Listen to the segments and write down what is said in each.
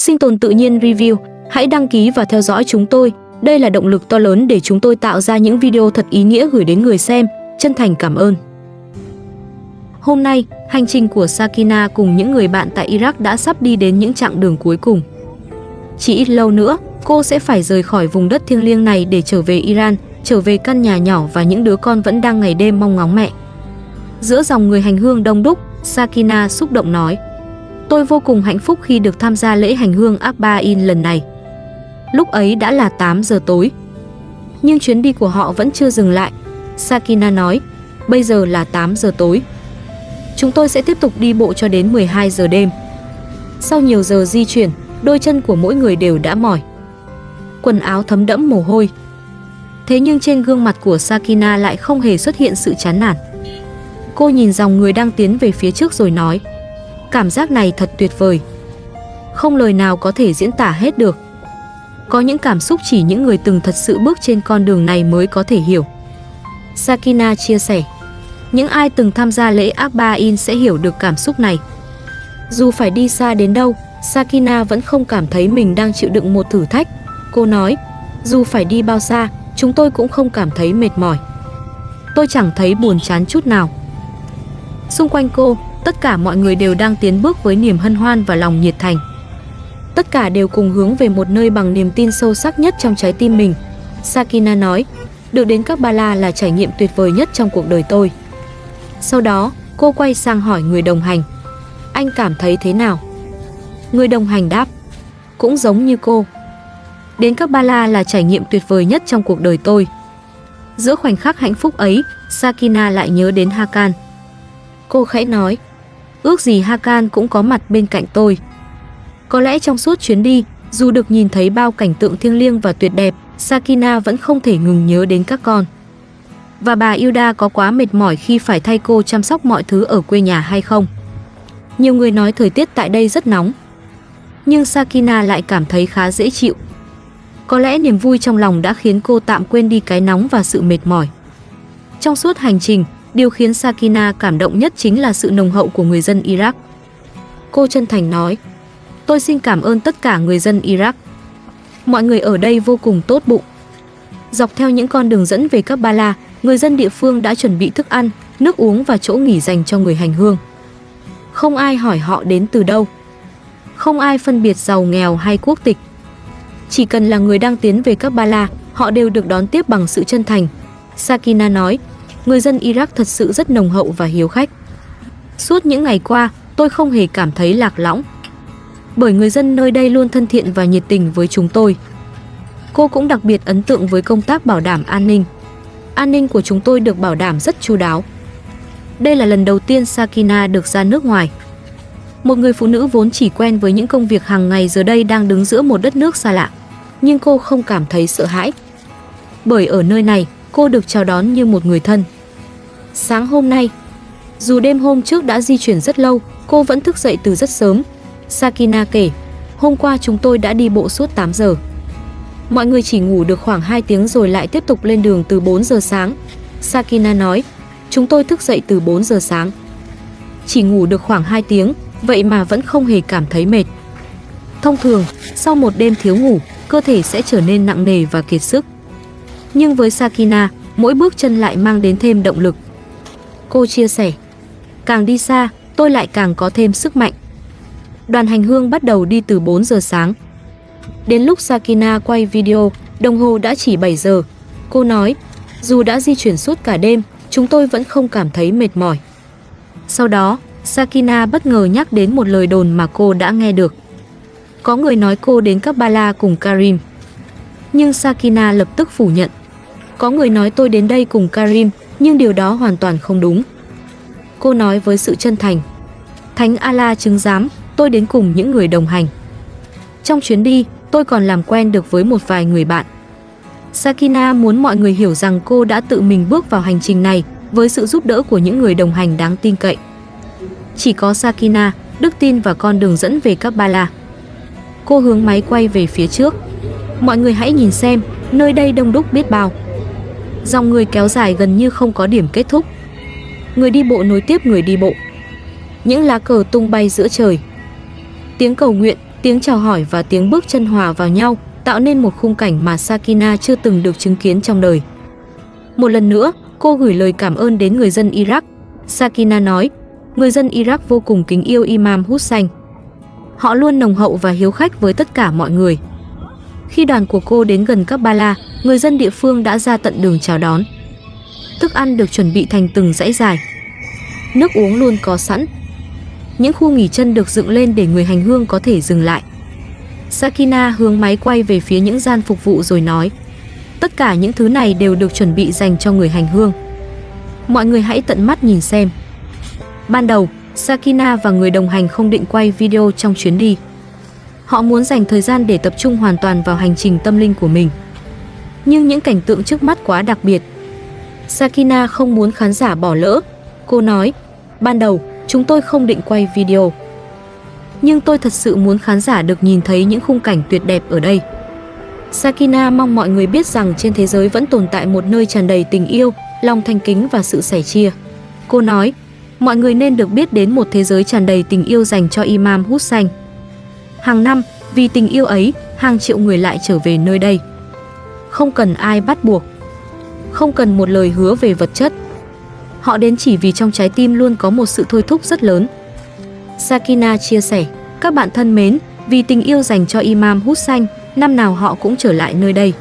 Sinh tồn tự nhiên review, hãy đăng ký và theo dõi chúng tôi. Đây là động lực to lớn để chúng tôi tạo ra những video thật ý nghĩa gửi đến người xem. Chân thành cảm ơn. Hôm nay, hành trình của Sakina cùng những người bạn tại Iraq đã sắp đi đến những chặng đường cuối cùng. Chỉ ít lâu nữa, cô sẽ phải rời khỏi vùng đất thiêng liêng này để trở về Iran, trở về căn nhà nhỏ và những đứa con vẫn đang ngày đêm mong ngóng mẹ. Giữa dòng người hành hương đông đúc, Sakina xúc động nói: "Tôi vô cùng hạnh phúc khi được tham gia lễ hành hương Akbarin lần này." Lúc ấy đã là 8 giờ tối. Nhưng chuyến đi của họ vẫn chưa dừng lại. Sakina nói: "Bây giờ là 8 giờ tối. Chúng tôi sẽ tiếp tục đi bộ cho đến 12 giờ đêm." Sau nhiều giờ di chuyển, đôi chân của mỗi người đều đã mỏi. Quần áo thấm đẫm mồ hôi. Thế nhưng trên gương mặt của Sakina lại không hề xuất hiện sự chán nản. Cô nhìn dòng người đang tiến về phía trước rồi nói: "Cảm giác này thật tuyệt vời. Không lời nào có thể diễn tả hết được. Có những cảm xúc chỉ những người từng thật sự bước trên con đường này mới có thể hiểu." Sakina chia sẻ: "Những ai từng tham gia lễ Akbarin sẽ hiểu được cảm xúc này." Dù phải đi xa đến đâu, Sakina vẫn không cảm thấy mình đang chịu đựng một thử thách. Cô nói: "Dù phải đi bao xa, chúng tôi cũng không cảm thấy mệt mỏi. Tôi chẳng thấy buồn chán chút nào." Xung quanh cô, tất cả mọi người đều đang tiến bước với niềm hân hoan và lòng nhiệt thành. Tất cả đều cùng hướng về một nơi bằng niềm tin sâu sắc nhất trong trái tim mình. Sakina nói: "Được đến Karbala là trải nghiệm tuyệt vời nhất trong cuộc đời tôi." Sau đó, cô quay sang hỏi người đồng hành: "Anh cảm thấy thế nào?" Người đồng hành đáp: "Cũng giống như cô. Đến Karbala là trải nghiệm tuyệt vời nhất trong cuộc đời tôi." Giữa khoảnh khắc hạnh phúc ấy, Sakina lại nhớ đến Hakan. Cô khẽ nói: "Ước gì Hakan cũng có mặt bên cạnh tôi." Có lẽ trong suốt chuyến đi, dù được nhìn thấy bao cảnh tượng thiêng liêng và tuyệt đẹp, Sakina vẫn không thể ngừng nhớ đến các con. Và bà Ilda có quá mệt mỏi khi phải thay cô chăm sóc mọi thứ ở quê nhà hay không? Nhiều người nói thời tiết tại đây rất nóng, nhưng Sakina lại cảm thấy khá dễ chịu. Có lẽ niềm vui trong lòng đã khiến cô tạm quên đi cái nóng và sự mệt mỏi. Trong suốt hành trình, điều khiến Sakina cảm động nhất chính là sự nồng hậu của người dân Iraq. Cô chân thành nói: "Tôi xin cảm ơn tất cả người dân Iraq. Mọi người ở đây vô cùng tốt bụng." Dọc theo những con đường dẫn về Karbala, người dân địa phương đã chuẩn bị thức ăn, nước uống và chỗ nghỉ dành cho người hành hương. Không ai hỏi họ đến từ đâu. Không ai phân biệt giàu nghèo hay quốc tịch. Chỉ cần là người đang tiến về Karbala, họ đều được đón tiếp bằng sự chân thành. Sakina nói: "Người dân Iraq thật sự rất nồng hậu và hiếu khách. Suốt những ngày qua, tôi không hề cảm thấy lạc lõng, bởi người dân nơi đây luôn thân thiện và nhiệt tình với chúng tôi." Cô cũng đặc biệt ấn tượng với công tác bảo đảm an ninh. An ninh của chúng tôi được bảo đảm rất chu đáo. Đây là lần đầu tiên Sakina được ra nước ngoài. Một người phụ nữ vốn chỉ quen với những công việc hàng ngày giờ đây đang đứng giữa một đất nước xa lạ. Nhưng cô không cảm thấy sợ hãi, bởi ở nơi này, cô được chào đón như một người thân. Sáng hôm nay, dù đêm hôm trước đã di chuyển rất lâu, cô vẫn thức dậy từ rất sớm. Sakina kể: "Hôm qua chúng tôi đã đi bộ suốt 8 giờ. Mọi người chỉ ngủ được khoảng 2 tiếng rồi lại tiếp tục lên đường từ 4 giờ sáng." Sakina nói: "Chúng tôi thức dậy từ 4 giờ sáng. Chỉ ngủ được khoảng 2 tiếng, vậy mà vẫn không hề cảm thấy mệt. Thông thường, sau một đêm thiếu ngủ, cơ thể sẽ trở nên nặng nề và kiệt sức. Nhưng với Sakina, mỗi bước chân lại mang đến thêm động lực." Cô chia sẻ: "Càng đi xa, tôi lại càng có thêm sức mạnh." Đoàn hành hương bắt đầu đi từ 4 giờ sáng. Đến lúc Sakina quay video, đồng hồ đã chỉ 7 giờ. Cô nói: "Dù đã di chuyển suốt cả đêm, chúng tôi vẫn không cảm thấy mệt mỏi." Sau đó, Sakina bất ngờ nhắc đến một lời đồn mà cô đã nghe được. Có người nói cô đến Karbala cùng Karim. Nhưng Sakina lập tức phủ nhận. "Có người nói tôi đến đây cùng Karim, nhưng điều đó hoàn toàn không đúng." Cô nói với sự chân thành: "Thánh Allah chứng giám, tôi đến cùng những người đồng hành. Trong chuyến đi, tôi còn làm quen được với một vài người bạn." Sakina muốn mọi người hiểu rằng cô đã tự mình bước vào hành trình này với sự giúp đỡ của những người đồng hành đáng tin cậy. Chỉ có Sakina, đức tin và con đường dẫn về Karbala. Cô hướng máy quay về phía trước. "Mọi người hãy nhìn xem, nơi đây đông đúc biết bao. Dòng người kéo dài gần như không có điểm kết thúc. Người đi bộ nối tiếp người đi bộ. Những lá cờ tung bay giữa trời. Tiếng cầu nguyện, Tiếng chào hỏi và tiếng bước chân hòa vào nhau, tạo nên một khung cảnh mà Sakina chưa từng được chứng kiến trong đời. Một lần nữa, cô gửi lời cảm ơn đến người dân Iraq. Sakina nói, người dân Iraq vô cùng kính yêu Imam Hussein. Họ luôn nồng hậu và hiếu khách với tất cả mọi người. Khi đoàn của cô đến gần Karbala, người dân địa phương đã ra tận đường chào đón. Thức ăn được chuẩn bị thành từng dãy dài. Nước uống luôn có sẵn. Những khu nghỉ chân được dựng lên để người hành hương có thể dừng lại. Sakina hướng máy quay về phía những gian phục vụ rồi nói, tất cả những thứ này đều được chuẩn bị dành cho người hành hương. Mọi người hãy tận mắt nhìn xem. Ban đầu, Sakina và người đồng hành không định quay video trong chuyến đi. Họ muốn dành thời gian để tập trung hoàn toàn vào hành trình tâm linh của mình. Nhưng những cảnh tượng trước mắt quá đặc biệt. Sakina không muốn khán giả bỏ lỡ. Cô nói, ban đầu, chúng tôi không định quay video. Nhưng tôi thật sự muốn khán giả được nhìn thấy những khung cảnh tuyệt đẹp ở đây. Sakina mong mọi người biết rằng trên thế giới vẫn tồn tại một nơi tràn đầy tình yêu, lòng thành kính và sự sẻ chia. Cô nói, mọi người nên được biết đến một thế giới tràn đầy tình yêu dành cho Imam Hussein. Hàng năm, vì tình yêu ấy, hàng triệu người lại trở về nơi đây. Không cần ai bắt buộc. Không cần một lời hứa về vật chất. Họ đến chỉ vì trong trái tim luôn có một sự thôi thúc rất lớn. Sakina chia sẻ, các bạn thân mến, vì tình yêu dành cho Imam Hussein, năm nào họ cũng trở lại nơi đây.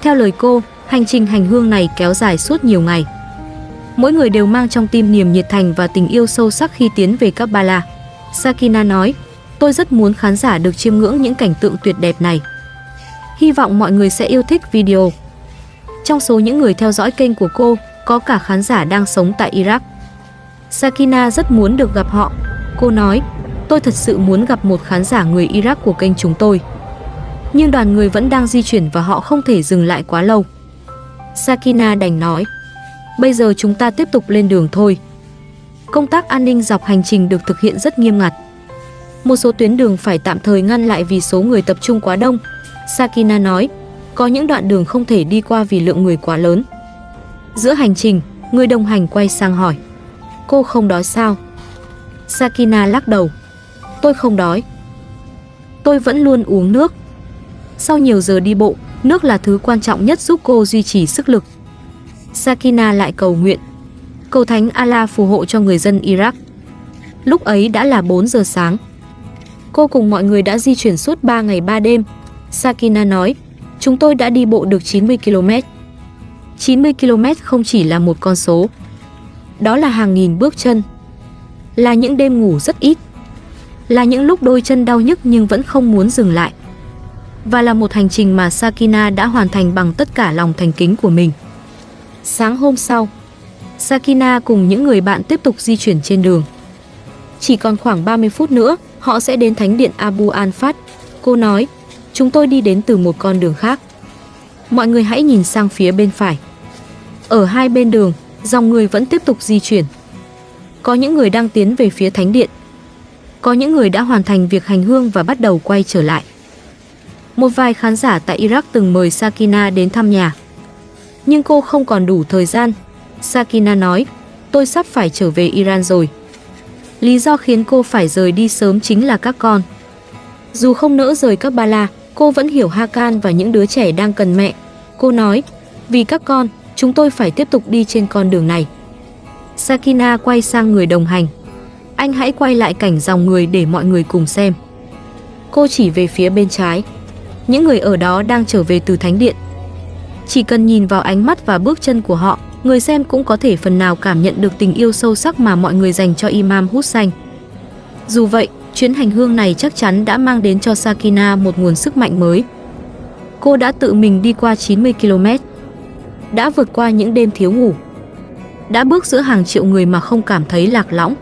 Theo lời cô, hành trình hành hương này kéo dài suốt nhiều ngày. Mỗi người đều mang trong tim niềm nhiệt thành và tình yêu sâu sắc khi tiến về Karbala. Sakina nói, tôi rất muốn khán giả được chiêm ngưỡng những cảnh tượng tuyệt đẹp này. Hy vọng mọi người sẽ yêu thích video. Trong số những người theo dõi kênh của cô, có cả khán giả đang sống tại Iraq. Sakina rất muốn được gặp họ. Cô nói, tôi thật sự muốn gặp một khán giả người Iraq của kênh chúng tôi. Nhưng đoàn người vẫn đang di chuyển và họ không thể dừng lại quá lâu. Sakina đành nói, bây giờ chúng ta tiếp tục lên đường thôi. Công tác an ninh dọc hành trình được thực hiện rất nghiêm ngặt. Một số tuyến đường phải tạm thời ngăn lại vì số người tập trung quá đông. Sakina nói, có những đoạn đường không thể đi qua vì lượng người quá lớn. Giữa hành trình, người đồng hành quay sang hỏi, cô không đói sao? Sakina lắc đầu, tôi không đói. Tôi vẫn luôn uống nước. Sau nhiều giờ đi bộ, nước là thứ quan trọng nhất giúp cô duy trì sức lực. Sakina lại cầu nguyện, cầu Thánh Allah phù hộ cho người dân Iraq. Lúc ấy đã là 4 giờ sáng. Cô cùng mọi người đã di chuyển suốt 3 ngày 3 đêm. Sakina nói, chúng tôi đã đi bộ được 90 km. 90 km không chỉ là một con số. Đó là hàng nghìn bước chân. Là những đêm ngủ rất ít. Là những lúc đôi chân đau nhức nhưng vẫn không muốn dừng lại. Và là một hành trình mà Sakina đã hoàn thành bằng tất cả lòng thành kính của mình. Sáng hôm sau, Sakina cùng những người bạn tiếp tục di chuyển trên đường. Chỉ còn khoảng 30 phút nữa, họ sẽ đến thánh điện Abu Al-Fat. Cô nói, chúng tôi đi đến từ một con đường khác. Mọi người hãy nhìn sang phía bên phải. Ở hai bên đường, dòng người vẫn tiếp tục di chuyển. Có những người đang tiến về phía thánh điện. Có những người đã hoàn thành việc hành hương và bắt đầu quay trở lại. Một vài khán giả tại Iraq từng mời Sakina đến thăm nhà. Nhưng cô không còn đủ thời gian. Sakina nói, tôi sắp phải trở về Iran rồi. Lý do khiến cô phải rời đi sớm chính là các con. Dù không nỡ rời Karbala, cô vẫn hiểu Hakan và những đứa trẻ đang cần mẹ. Cô nói, vì các con, chúng tôi phải tiếp tục đi trên con đường này. Sakina quay sang người đồng hành. Anh hãy quay lại cảnh dòng người để mọi người cùng xem. Cô chỉ về phía bên trái. Những người ở đó đang trở về từ thánh điện. Chỉ cần nhìn vào ánh mắt và bước chân của họ, người xem cũng có thể phần nào cảm nhận được tình yêu sâu sắc mà mọi người dành cho Imam Hussein. Dù vậy, chuyến hành hương này chắc chắn đã mang đến cho Sakina một nguồn sức mạnh mới. Cô đã tự mình đi qua 90 km. Đã vượt qua những đêm thiếu ngủ. Đã bước giữa hàng triệu người mà không cảm thấy lạc lõng.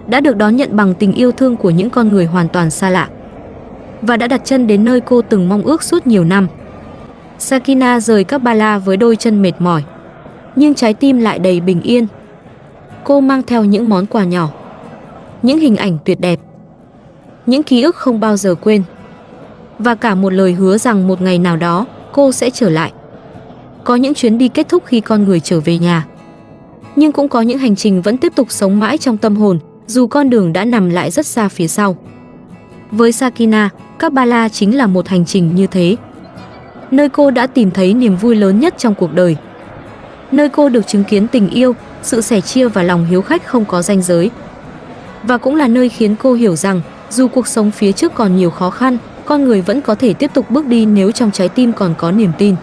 Đã được đón nhận bằng tình yêu thương của những con người hoàn toàn xa lạ. Và đã đặt chân đến nơi cô từng mong ước suốt nhiều năm. Sakina rời Karbala với đôi chân mệt mỏi, nhưng trái tim lại đầy bình yên. Cô mang theo những món quà nhỏ, những hình ảnh tuyệt đẹp, những ký ức không bao giờ quên, và cả một lời hứa rằng một ngày nào đó cô sẽ trở lại. Có những chuyến đi kết thúc khi con người trở về nhà, nhưng cũng có những hành trình vẫn tiếp tục sống mãi trong tâm hồn, dù con đường đã nằm lại rất xa phía sau. Với Sakina, Kabbalah chính là một hành trình như thế. Nơi cô đã tìm thấy niềm vui lớn nhất trong cuộc đời. Nơi cô được chứng kiến tình yêu, sự sẻ chia và lòng hiếu khách không có ranh giới. Và cũng là nơi khiến cô hiểu rằng, dù cuộc sống phía trước còn nhiều khó khăn, con người vẫn có thể tiếp tục bước đi nếu trong trái tim còn có niềm tin.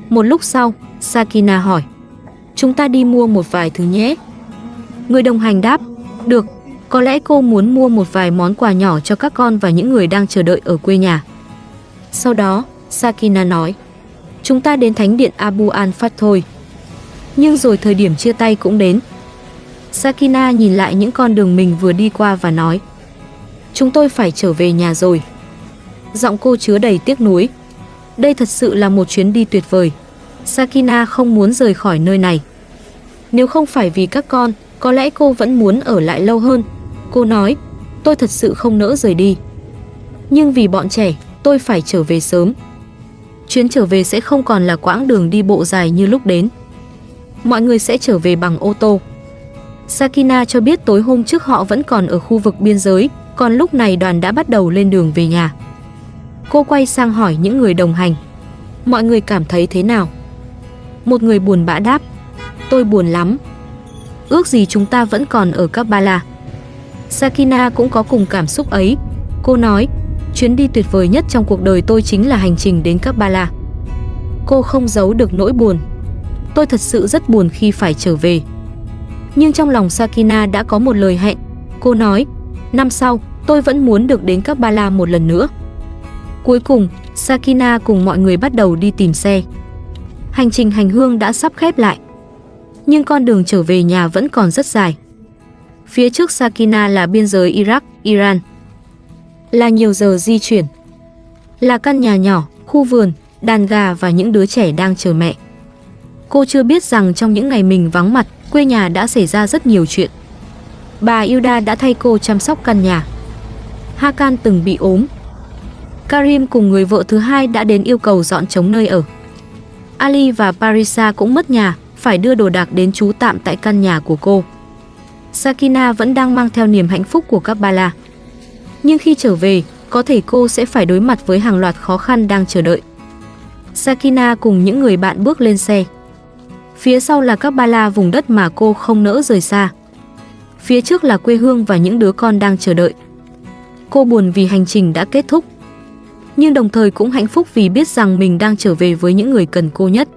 Một lúc sau, Sakina hỏi, chúng ta đi mua một vài thứ nhé. Người đồng hành đáp, được, có lẽ cô muốn mua một vài món quà nhỏ cho các con và những người đang chờ đợi ở quê nhà. Sau đó, Sakina nói, chúng ta đến thánh điện Abu Al-Fat thôi. Nhưng rồi thời điểm chia tay cũng đến. Sakina nhìn lại những con đường mình vừa đi qua và nói, chúng tôi phải trở về nhà rồi. Giọng cô chứa đầy tiếc nuối. Đây thật sự là một chuyến đi tuyệt vời. Sakina không muốn rời khỏi nơi này. Nếu không phải vì các con, có lẽ cô vẫn muốn ở lại lâu hơn. Cô nói, tôi thật sự không nỡ rời đi. Nhưng vì bọn trẻ, tôi phải trở về sớm. Chuyến trở về sẽ không còn là quãng đường đi bộ dài như lúc đến. Mọi người sẽ trở về bằng ô tô. Sakina cho biết tối hôm trước họ vẫn còn ở khu vực biên giới, còn lúc này đoàn đã bắt đầu lên đường về nhà. Cô quay sang hỏi những người đồng hành, mọi người cảm thấy thế nào? Một người buồn bã đáp, tôi buồn lắm. Ước gì chúng ta vẫn còn ở Kabbalah. Sakina cũng có cùng cảm xúc ấy. Cô nói, chuyến đi tuyệt vời nhất trong cuộc đời tôi chính là hành trình đến Kabbalah. Cô không giấu được nỗi buồn. Tôi thật sự rất buồn khi phải trở về. Nhưng trong lòng Sakina đã có một lời hẹn. Cô nói, năm sau, tôi vẫn muốn được đến Kabbalah một lần nữa. Cuối cùng, Sakina cùng mọi người bắt đầu đi tìm xe. Hành trình hành hương đã sắp khép lại, nhưng con đường trở về nhà vẫn còn rất dài. Phía trước Sakina là biên giới Iraq, Iran. Là nhiều giờ di chuyển. Là căn nhà nhỏ, khu vườn, đàn gà và những đứa trẻ đang chờ mẹ. Cô chưa biết rằng trong những ngày mình vắng mặt, quê nhà đã xảy ra rất nhiều chuyện. Bà Hilda đã thay cô chăm sóc căn nhà. Hakan từng bị ốm. Karim cùng người vợ thứ hai đã đến yêu cầu dọn trống nơi ở. Ali và Parisa cũng mất nhà, phải đưa đồ đạc đến trú tạm tại căn nhà của cô. Sakina vẫn đang mang theo niềm hạnh phúc của các Bala. Nhưng khi trở về, có thể cô sẽ phải đối mặt với hàng loạt khó khăn đang chờ đợi. Sakina cùng những người bạn bước lên xe. Phía sau là các Bala, vùng đất mà cô không nỡ rời xa. Phía trước là quê hương và những đứa con đang chờ đợi. Cô buồn vì hành trình đã kết thúc, nhưng đồng thời cũng hạnh phúc vì biết rằng mình đang trở về với những người cần cô nhất.